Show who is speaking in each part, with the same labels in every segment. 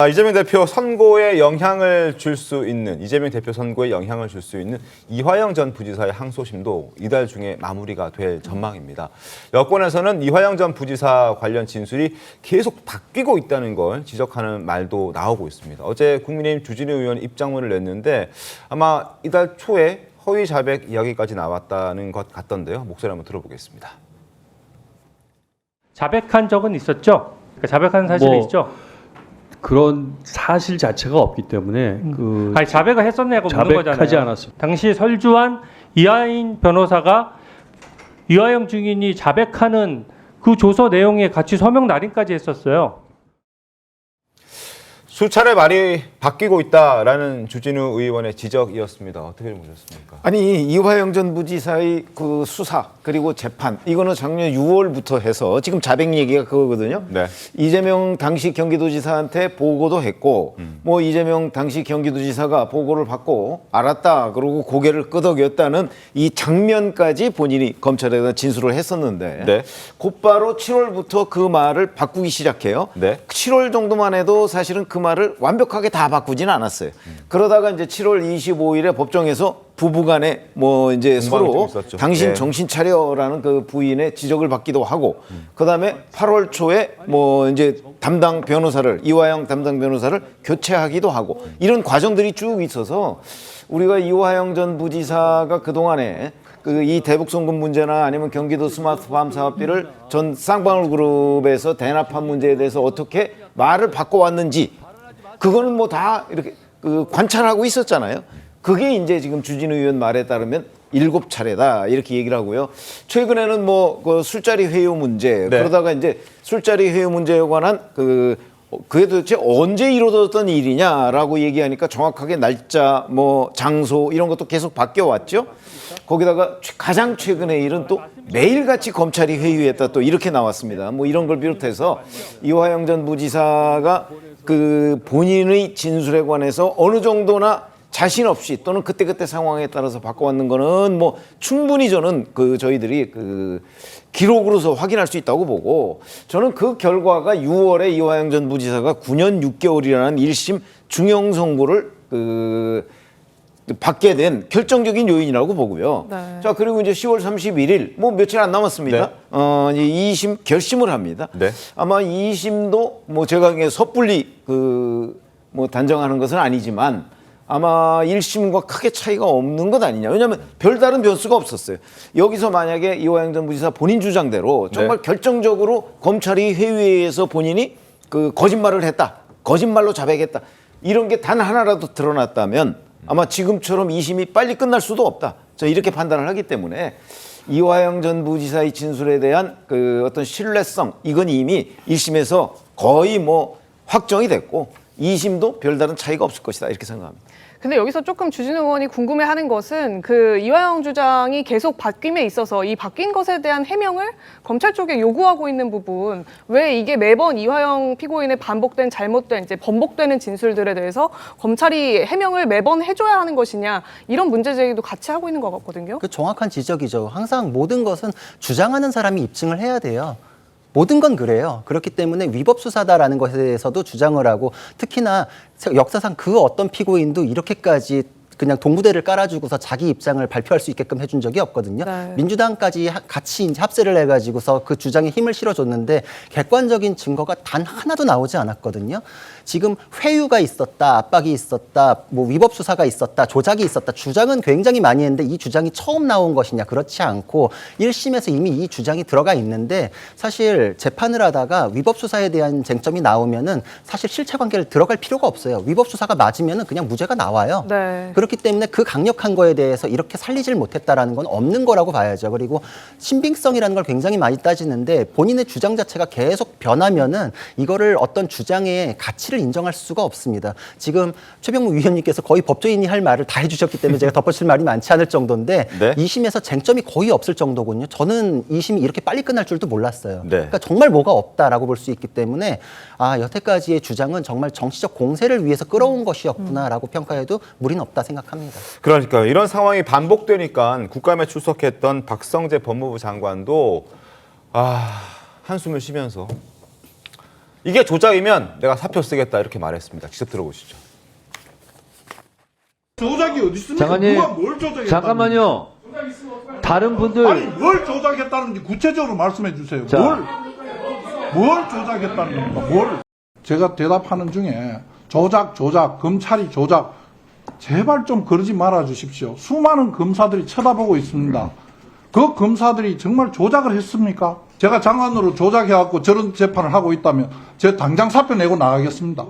Speaker 1: 이재명 대표 선거에 영향을 줄 수 있는 이화영 전 부지사의 항소심도 이달 중에 마무리가 될 전망입니다. 여권에서는 이화영 전 부지사 관련 진술이 계속 바뀌고 있다는 걸 지적하는 말도 나오고 있습니다. 어제 국민의힘 주진우 의원이 입장문을 냈는데 아마 이달 초에 허위 자백 이야기까지 나왔다는 것 같던데요. 목소리 한번 들어보겠습니다.
Speaker 2: 자백한 적은 있었죠? 그러니까 자백한 사실이 있죠?
Speaker 3: 그런 사실 자체가 없기 때문에
Speaker 2: 아니 자백을 했었냐고 묻는 거잖아요.
Speaker 3: 자백하지 않았습니다.
Speaker 2: 당시 설주한 이하인 변호사가 이화영 증인이 자백하는 그 조서 내용에 같이 서명 날인까지 했었어요.
Speaker 1: 수차례 말이 바뀌고 있다라는 주진우 의원의 지적이었습니다. 어떻게 보셨습니까?
Speaker 4: 아니 이화영 전 부지사의 그 수사 그리고 재판 이거는 작년 6월부터 해서 지금 자백 얘기가 그거거든요.
Speaker 1: 네.
Speaker 4: 이재명 당시 경기도지사한테 보고도 했고 뭐 이재명 당시 경기도지사가 보고를 받고 알았다 그러고 고개를 끄덕였다는 이 장면까지 본인이 검찰에다 진술을 했었는데
Speaker 1: 네.
Speaker 4: 곧바로 7월부터 그 말을 바꾸기 시작해요.
Speaker 1: 네.
Speaker 4: 7월 정도만 해도 사실은 그 말을 완벽하게 다 바꾸지는 않았어요. 그러다가 이제 7월 25일에 법정에서 부부간에 뭐 이제 서로
Speaker 1: 있었죠.
Speaker 4: 당신
Speaker 1: 네.
Speaker 4: 정신 차려라는 그 부인의 지적을 받기도 하고 그다음에 8월 초에 뭐 이제 담당 변호사를 이화영 담당 변호사를 교체하기도 하고 이런 과정들이 쭉 있어서 우리가 이화영 전 부지사가 그동안에 이 대북송금 문제나 아니면 경기도 스마트팜 사업비를 전 쌍방울그룹에서 대납한 문제에 대해서 어떻게 말을 바꿔왔는지 그거는 뭐 다 이렇게 관찰하고 있었잖아요. 그게 이제 지금 주진우 의원 말에 따르면 7차례다 이렇게 얘기를 하고요. 최근에는 뭐 그 술자리 회유 문제
Speaker 1: 네.
Speaker 4: 그러다가 이제 술자리 회유 문제에 관한 그게 도대체 언제 이루어졌던 일이냐라고 얘기하니까 정확하게 날짜 뭐 장소 이런 것도 계속 바뀌어 왔죠. 거기다가 가장 최근의 일은 또 매일같이 검찰이 회유했다 또 이렇게 나왔습니다. 뭐 이런 걸 비롯해서 이화영 전 부지사가 그 본인의 진술에 관해서 어느 정도나 자신 없이 또는 그때그때 상황에 따라서 바꿔왔는 거는 뭐 충분히 저는 저희들이 기록으로서 확인할 수 있다고 보고 저는 그 결과가 6월에 이화영 전 부지사가 9년 6개월이라는 1심 중형 선고를 받게 된 결정적인 요인이라고 보고요.
Speaker 5: 네.
Speaker 4: 자, 그리고 이제 10월 31일 뭐 며칠 안 남았습니다. 이제 2심 결심을 합니다.
Speaker 1: 네.
Speaker 4: 아마 2심도 뭐 제가 섣불리 뭐 단정하는 것은 아니지만 아마 1심과 크게 차이가 없는 것 아니냐. 왜냐하면 별다른 변수가 없었어요. 여기서 만약에 이화영 전 부지사 본인 주장대로 정말
Speaker 1: 네.
Speaker 4: 결정적으로 검찰이 회의에서 본인이 거짓말을 했다. 거짓말로 자백했다. 이런 게 단 하나라도 드러났다면 아마 지금처럼 2심이 빨리 끝날 수도 없다. 저 이렇게 판단을 하기 때문에 이화영 전 부지사의 진술에 대한 어떤 신뢰성 이건 이미 1심에서 거의 뭐 확정이 됐고 2심도 별다른 차이가 없을 것이다 이렇게 생각합니다.
Speaker 5: 근데 여기서 조금 주진우 의원이 궁금해하는 것은 이화영 주장이 계속 바뀜에 있어서 이 바뀐 것에 대한 해명을 검찰 쪽에 요구하고 있는 부분 왜 이게 매번 이화영 피고인의 반복된 잘못된 이제 번복되는 진술들에 대해서 검찰이 해명을 매번 해줘야 하는 것이냐 이런 문제 제기도 같이 하고 있는 것 같거든요.
Speaker 6: 그 정확한 지적이죠. 항상 모든 것은 주장하는 사람이 입증을 해야 돼요. 모든 건 그래요. 그렇기 때문에 위법 수사다라는 것에 대해서도 주장을 하고 특히나 역사상 그 어떤 피고인도 이렇게까지 그냥 동부대를 깔아주고서 자기 입장을 발표할 수 있게끔 해준 적이 없거든요.
Speaker 5: 네.
Speaker 6: 민주당까지 같이 이제 합세를 해가지고서 그 주장에 힘을 실어줬는데 객관적인 증거가 단 하나도 나오지 않았거든요. 지금 회유가 있었다, 압박이 있었다, 뭐 위법 수사가 있었다, 조작이 있었다. 주장은 굉장히 많이 했는데 이 주장이 처음 나온 것이냐? 그렇지 않고 1심에서 이미 이 주장이 들어가 있는데 사실 재판을 하다가 위법 수사에 대한 쟁점이 나오면은 사실 실체관계를 들어갈 필요가 없어요. 위법 수사가 맞으면은 그냥 무죄가 나와요.
Speaker 5: 네.
Speaker 6: 그렇기 때문에 그 강력한 거에 대해서 이렇게 살리질 못했다라는 건 없는 거라고 봐야죠. 그리고 신빙성이라는 걸 굉장히 많이 따지는데 본인의 주장 자체가 계속 변하면은 이거를 어떤 주장의 가치를 인정할 수가 없습니다. 지금 최병무 위원님께서 거의 법조인이 할 말을 다 해주셨기 때문에 제가 덧붙일 말이 많지 않을 정도인데
Speaker 1: 네.
Speaker 6: 2심에서 쟁점이 거의 없을 정도군요. 저는 2심이 이렇게 빨리 끝날 줄도 몰랐어요.
Speaker 1: 네.
Speaker 6: 그러니까 정말 뭐가 없다라고 볼 수 있기 때문에 여태까지의 주장은 정말 정치적 공세를 위해서 끌어온 것이었구나라고 평가해도 무리는 없다 생각합니다.
Speaker 1: 그러니까 이런 상황이 반복되니까 국감에 출석했던 박성재 법무부 장관도 한숨을 쉬면서 이게 조작이면 내가 사표 쓰겠다 이렇게 말했습니다. 직접 들어보시죠.
Speaker 7: 조작이 어디 있습니까?
Speaker 8: 장관님,
Speaker 7: 누가 뭘 조작했다는
Speaker 8: 잠깐만요. 다른 분들
Speaker 7: 아니 뭘 조작했다는지 구체적으로 말씀해 주세요.
Speaker 8: 자.
Speaker 7: 뭘 조작했다는 겁니까? 뭘? 제가 대답하는 중에 조작, 검찰이 조작. 제발 좀 그러지 말아 주십시오. 수많은 검사들이 쳐다보고 있습니다. 그 검사들이 정말 조작을 했습니까? 제가 장관으로 조작해갖고 저런 재판을 하고 있다면 제가 당장 사표 내고 나가겠습니다.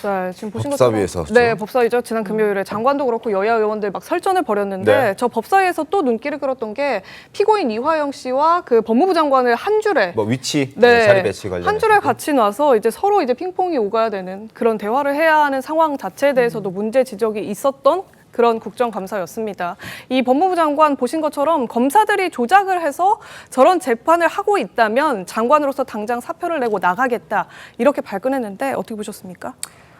Speaker 5: 네, 지금 보신
Speaker 1: 법사위에서
Speaker 5: 것처럼 네, 법사위죠. 지난 금요일에 장관도 그렇고 여야 의원들 막 설전을 벌였는데
Speaker 1: 네.
Speaker 5: 저 법사위에서 또 눈길을 끌었던 게 피고인 이화영 씨와 그 법무부 장관을 한 줄에
Speaker 1: 뭐 위치,
Speaker 5: 네,
Speaker 1: 자리 배치 관련
Speaker 5: 한 줄에 같이 놔서 이제 서로 이제 핑퐁이 오가야 되는 그런 대화를 해야 하는 상황 자체에 대해서도 문제 지적이 있었던 그런 국정감사였습니다. 이 법무부 장관 보신 것처럼 검사들이 조작을 해서 저런 재판을 하고 있다면 장관으로서 당장 사표를 내고 나가겠다 이렇게 발끈했는데 어떻게 보셨습니까?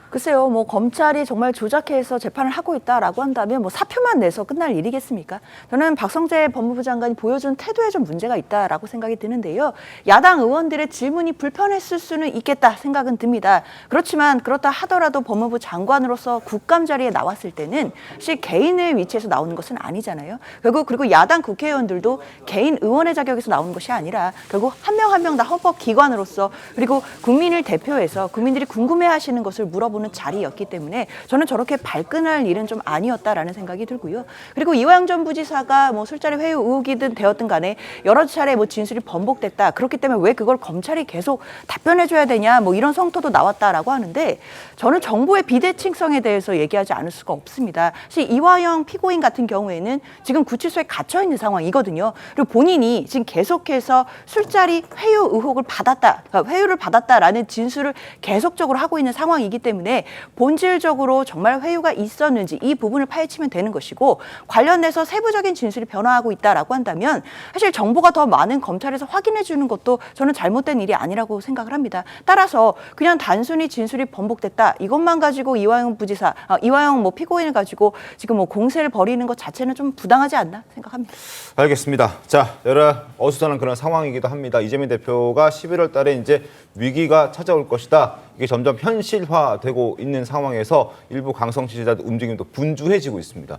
Speaker 9: 글쎄요, 뭐 검찰이 정말 조작해서 재판을 하고 있다라고 한다면 뭐 사표만 내서 끝날 일이겠습니까? 저는 박성재 법무부 장관이 보여준 태도에 좀 문제가 있다라고 생각이 드는데요. 야당 의원들의 질문이 불편했을 수는 있겠다 생각은 듭니다. 그렇지만 그렇다 하더라도 법무부 장관으로서 국감 자리에 나왔을 때는 사실 개인의 위치에서 나오는 것은 아니잖아요. 결국 그리고 야당 국회의원들도 개인 의원의 자격에서 나오는 것이 아니라 결국 한 명 한 명 다 헌법기관으로서 그리고 국민을 대표해서 국민들이 궁금해하시는 것을 물어보는 자리였기 때문에 저는 저렇게 발끈할 일은 좀 아니었다라는 생각이 들고요. 그리고 이화영 전 부지사가 뭐 술자리 회유 의혹이든 되었든 간에 여러 차례 뭐 진술이 번복됐다. 그렇기 때문에 왜 그걸 검찰이 계속 답변해줘야 되냐 뭐 이런 성토도 나왔다라고 하는데 저는 정보의 비대칭성에 대해서 얘기하지 않을 수가 없습니다. 사실 이화영 피고인 같은 경우에는 지금 구치소에 갇혀 있는 상황이거든요. 그리고 본인이 지금 계속해서 술자리 회유 의혹을 받았다, 회유를 받았다라는 진술을 계속적으로 하고 있는 상황이기 때문에 본질적으로 정말 회유가 있었는지 이 부분을 파헤치면 되는 것이고 관련돼서 세부적인 진술이 변화하고 있다라고 한다면 사실 정보가 더 많은 검찰에서 확인해 주는 것도 저는 잘못된 일이 아니라고 생각을 합니다. 따라서 그냥 단순히 진술이 번복됐다 이것만 가지고 이화영 부지사, 이화영 뭐 피고인을 가지고 지금 뭐 공세를 벌이는 것 자체는 좀 부당하지 않나 생각합니다.
Speaker 1: 알겠습니다. 자, 여러 어수선한 그런 상황이기도 합니다. 이재명 대표가 11월 달에 이제 위기가 찾아올 것이다. 이게 점점 현실화되고 있는 상황에서 일부 강성 지지자들 움직임도 분주해지고 있습니다.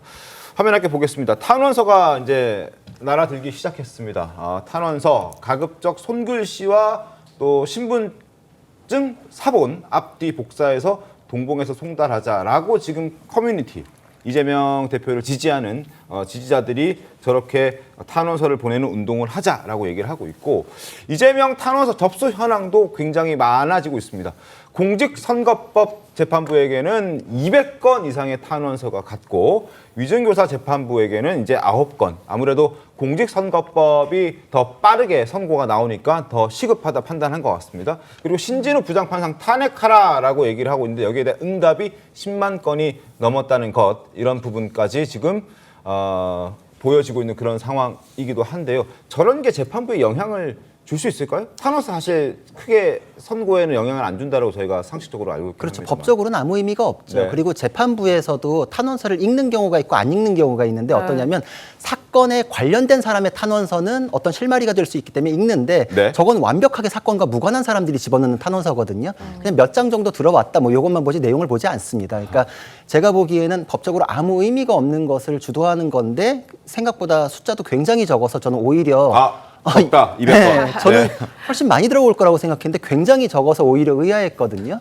Speaker 1: 화면 함께 보겠습니다. 탄원서가 이제 날아들기 시작했습니다. 탄원서, 가급적 손글씨와 또 신분증 사본 앞뒤 복사해서 동봉해서 송달하자라고 지금 커뮤니티 이재명 대표를 지지하는 지지자들이 저렇게 탄원서를 보내는 운동을 하자라고 얘기를 하고 있고 이재명 탄원서 접수 현황도 굉장히 많아지고 있습니다. 공직선거법 재판부에게는 200건 이상의 탄원서가 갔고 위증교사 재판부에게는 이제 9건. 아무래도 공직선거법이 더 빠르게 선고가 나오니까 더 시급하다 판단한 것 같습니다. 그리고 신진우 부장판사 탄핵하라라고 얘기를 하고 있는데 여기에 대한 응답이 10만 건이 넘었다는 것 이런 부분까지 지금 보여지고 있는 그런 상황이기도 한데요. 저런 게 재판부에 영향을 줄 수 있을까요? 탄원서 사실 크게 선고에는 영향을 안 준다고 저희가 상식적으로 알고 있긴
Speaker 6: 그렇죠.
Speaker 1: 합니다만.
Speaker 6: 법적으로는 아무 의미가 없죠.
Speaker 1: 네.
Speaker 6: 그리고 재판부에서도 탄원서를 읽는 경우가 있고 안 읽는 경우가 있는데 어떠냐면 사건에 관련된 사람의 탄원서는 어떤 실마리가 될 수 있기 때문에 읽는데
Speaker 1: 네.
Speaker 6: 저건 완벽하게 사건과 무관한 사람들이 집어넣는 탄원서거든요. 그냥 몇 장 정도 들어왔다 뭐 이것만 보지 내용을 보지 않습니다. 그러니까 제가 보기에는 법적으로 아무 의미가 없는 것을 주도하는 건데 생각보다 숫자도 굉장히 적어서 저는 오히려
Speaker 1: 없다. 200건.
Speaker 6: 네, 저는 훨씬 많이 들어올 거라고 생각했는데 굉장히 적어서 오히려 의아했거든요.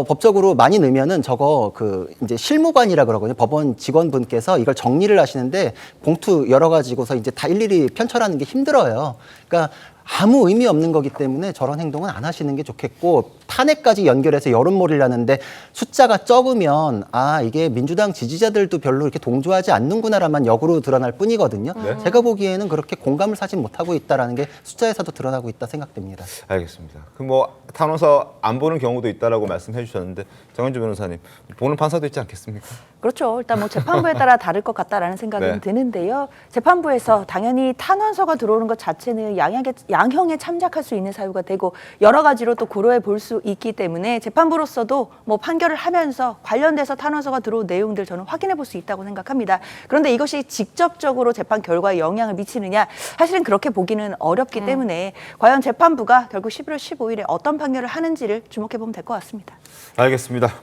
Speaker 6: 법적으로 많이 넣으면은 저거 이제 실무관이라 그러거든요. 법원 직원분께서 이걸 정리를 하시는데 봉투 열어 가지고서 이제 다 일일이 편철하는 게 힘들어요. 그러니까 아무 의미 없는 거기 때문에 저런 행동은 안 하시는 게 좋겠고 탄핵까지 연결해서 여론몰이를 하는데 숫자가 적으면 이게 민주당 지지자들도 별로 이렇게 동조하지 않는구나라만 역으로 드러날 뿐이거든요. 제가 보기에는 그렇게 공감을 사지 못하고 있다는 게 숫자에서도 드러나고 있다 생각됩니다.
Speaker 1: 알겠습니다. 뭐 탄원서 안 보는 경우도 있다라고 말씀해 주셨는데 정현주 변호사님 보는 판사도 있지 않겠습니까?
Speaker 9: 그렇죠. 일단 뭐 재판부에 따라 다를 것 같다라는 생각은
Speaker 1: 네.
Speaker 9: 드는데요. 재판부에서 당연히 탄원서가 들어오는 것 자체는 양형에 참작할 수 있는 사유가 되고 여러 가지로 또 고려해 볼 수 수 있기 때문에 재판부로서도 뭐 판결을 하면서 관련돼서 탄원서가 들어온 내용들 저는 확인해 볼 수 있다고 생각합니다. 그런데 이것이 직접적으로 재판 결과에 영향을 미치느냐 사실은 그렇게 보기는 어렵기 때문에 과연 재판부가 결국 11월 15일에 어떤 판결을 하는지를 주목해 보면 될 것 같습니다.
Speaker 1: 알겠습니다.